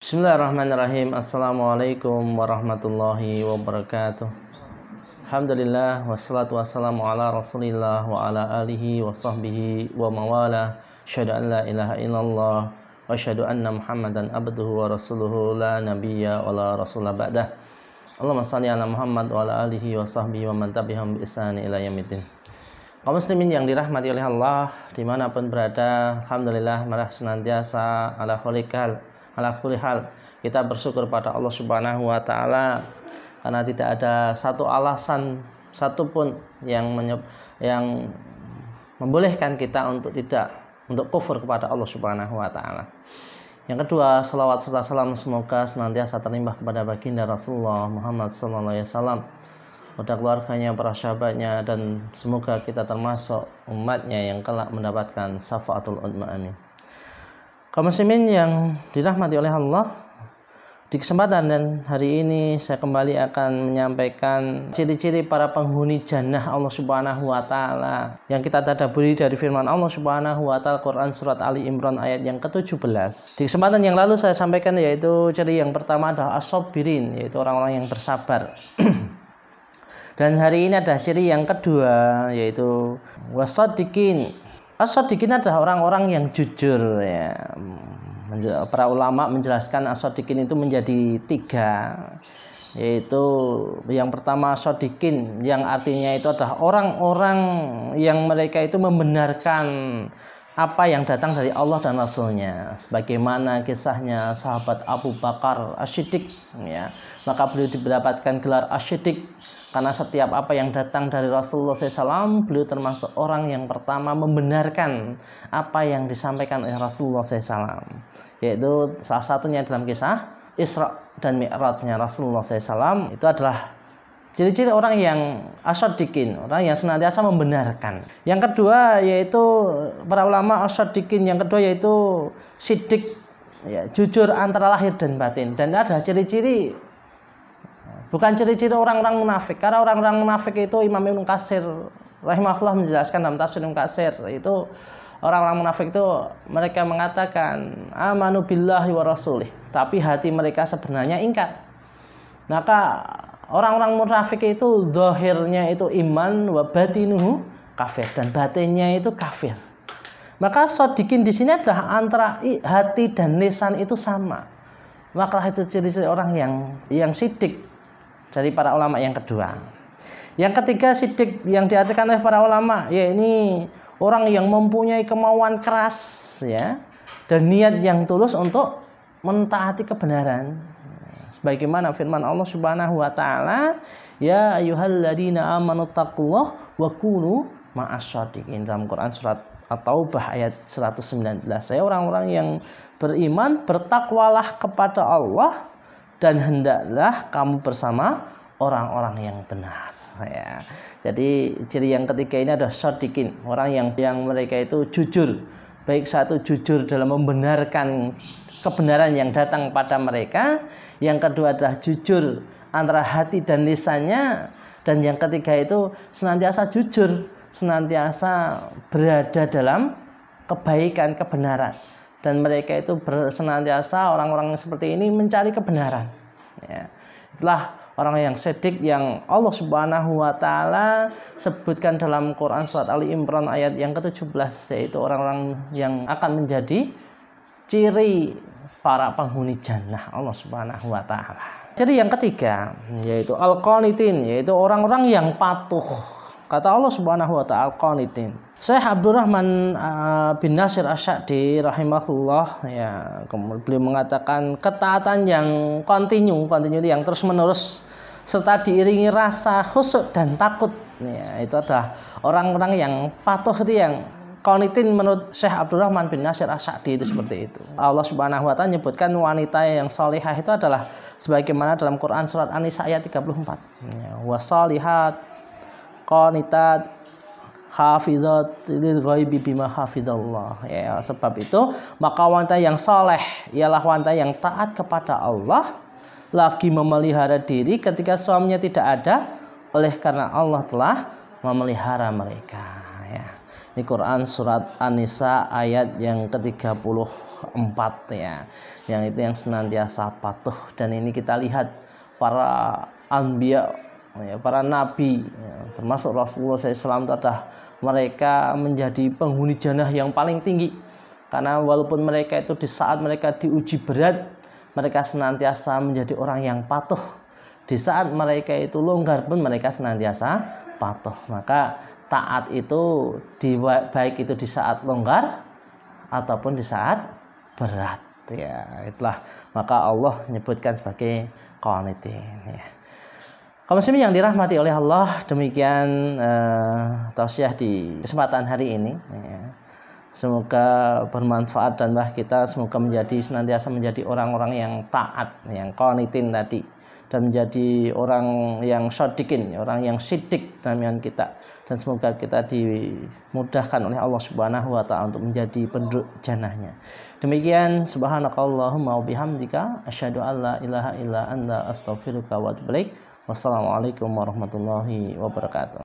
Bismillahirrahmanirrahim. Assalamualaikum warahmatullahi wabarakatuh. Alhamdulillah wassalatu wassalamu ala Rasulillah wa ala alihi wa sahbihi wa mawala. Asyhadu an la ilaha illallah wa asyhadu anna Muhammadan abduhu wa rasuluhu la nabiyya wa la rasula ba'dah. Allahumma shalli ala Muhammad wa ala alihi wa sahbihi wa man tabi'ahum bi ihsan ila yaumil. Kaum muslimin yang dirahmati oleh Allah dimanapun berada, alhamdulillah marah senantiasa ala kulli hal kita bersyukur pada Allah Subhanahu wa taala karena tidak ada satu alasan satupun yang membolehkan kita untuk kufur kepada Allah Subhanahu wa taala. Yang kedua, salawat serta salam semoga senantiasa terlimpah kepada baginda Rasulullah Muhammad sallallahu alaihi wasallam, pada keluarganya, para sahabatnya, dan semoga kita termasuk umatnya yang kelak mendapatkan syafaatul uzma. Amin. Kaum muslimin yang dirahmati oleh Allah, di kesempatan dan hari ini saya kembali akan menyampaikan ciri-ciri para penghuni jannah Allah Subhanahu wa taala yang kita tadabburi dari firman Allah Subhanahu wa taala Quran surat Ali Imran ayat yang ke-17. Di kesempatan yang lalu saya sampaikan yaitu ciri yang pertama adalah as-sabirin, yaitu orang-orang yang bersabar. Dan hari ini ada ciri yang kedua yaitu was-shadiqin. As-shadiqin adalah orang-orang yang jujur ya. Para ulama menjelaskan as-shadiqin itu menjadi tiga, yaitu yang pertama as-shadiqin yang artinya itu adalah orang-orang yang mereka itu membenarkan apa yang datang dari Allah dan Rasulnya, sebagaimana kisahnya sahabat Abu Bakar As-Siddiq ya. Maka beliau mendapatkan gelar As-Siddiq karena setiap apa yang datang dari Rasulullah SAW, beliau termasuk orang yang pertama membenarkan apa yang disampaikan oleh Rasulullah SAW. Yaitu salah satunya dalam kisah Isra dan Mi'rajnya Rasulullah SAW. Itu adalah ciri-ciri orang yang as-shadiqin, orang yang senantiasa membenarkan. Yang kedua yaitu para ulama as-shadiqin, yang kedua yaitu siddiq, ya, jujur antara lahir dan batin. Dan ada ciri-ciri, bukan ciri-ciri orang-orang munafik. Karena orang-orang munafik itu Imam Ibnu Katsir rahimahullah menjelaskan dalam tafsir Ibnu Katsir, itu orang-orang munafik itu mereka mengatakan amanu billahi wa rasulih, tapi hati mereka sebenarnya ingkar. Maka orang-orang munafik itu zahirnya itu iman wa batinuhu kafir, dan batinnya itu kafir. Maka shadiqin di sini adalah antara hati dan lisan itu sama. Maka itu ciri-ciri orang yang siddiq dari para ulama yang kedua. Yang ketiga siddiq yang diartikan oleh para ulama, ya ini orang yang mempunyai kemauan keras ya, dan niat yang tulus untuk mentaati kebenaran. Sebagaimana firman Allah Subhanahu wa taala, ya ayyuhalladzina amanu taqullaha wa kunu ma'asyadiqin, dalam Quran surat At-Taubah ayat 119. Saya orang-orang yang beriman, bertakwalah kepada Allah dan hendaklah kamu bersama orang-orang yang benar ya. Jadi ciri yang ketiga ini adalah shadiqin, orang yang mereka itu jujur, baik satu jujur dalam membenarkan kebenaran yang datang pada mereka, yang kedua adalah jujur antara hati dan lisannya, dan yang ketiga itu senantiasa jujur, senantiasa berada dalam kebaikan, kebenaran. Dan mereka itu senantiasa orang-orang seperti ini mencari kebenaran ya. Itulah orang yang siddiq yang Allah Subhanahu wa taala sebutkan dalam Quran surat Ali Imran ayat yang ke-17, yaitu orang-orang yang akan menjadi ciri para penghuni jannah Allah Subhanahu wa taala. Jadi yang ketiga yaitu al-qanitin, yaitu orang-orang yang patuh. Kata Allah Subhanahu wa taala al-qanitin. Syekh Abdurrahman bin Nasir Asy-Sa'di rahimahullah ya, beliau mengatakan ketaatan yang kontinu yang terus-menerus serta diiringi rasa khusyuk dan takut ya, itu adalah orang-orang yang patuh, itu yang qanitin menurut Syekh Abdurrahman bin Nasir Asy-Sa'di itu seperti itu. Allah Subhanahu wa taala menyebutkan wanita yang salihah itu adalah sebagaimana dalam Quran surat An-Nisa ayat 34 ya, wasalihat qanitat hafizat lil ghaibi bima hafizallah ya. Sebab itu maka wanita yang saleh ialah wanita yang taat kepada Allah, lagi memelihara diri ketika suaminya tidak ada, oleh karena Allah telah memelihara mereka ya. Di Quran surat An-Nisa ayat yang ke-34 4 ya, yang itu yang senantiasa patuh. Dan ini kita lihat para anbiya, ya, para nabi, ya, termasuk Rasulullah SAW, adalah mereka menjadi penghuni jannah yang paling tinggi. Karena walaupun mereka itu di saat mereka diuji berat, mereka senantiasa menjadi orang yang patuh. Di saat mereka itu longgar pun mereka senantiasa patuh. Maka taat itu baik itu di saat longgar ataupun di saat berat ya. Itulah maka Allah menyebutkan sebagai qanitin ya. Kaum muslimin yang dirahmati oleh Allah, demikian tausiah di kesempatan hari ini ya. Semoga bermanfaat dan kita semoga senantiasa menjadi orang-orang yang taat, yang qanitin tadi, dan menjadi orang yang shadiqin, orang yang sidik dalam iman kita. Dan semoga kita dimudahkan oleh Allah Subhanahu wa ta'ala untuk menjadi penduduk jannahnya. Demikian, subhanakallahumma wa bihamdika asyhadu an la ilaha illa anta astaghfiruka wa atubu ilaik. Wassalamualaikum warahmatullahi wabarakatuh.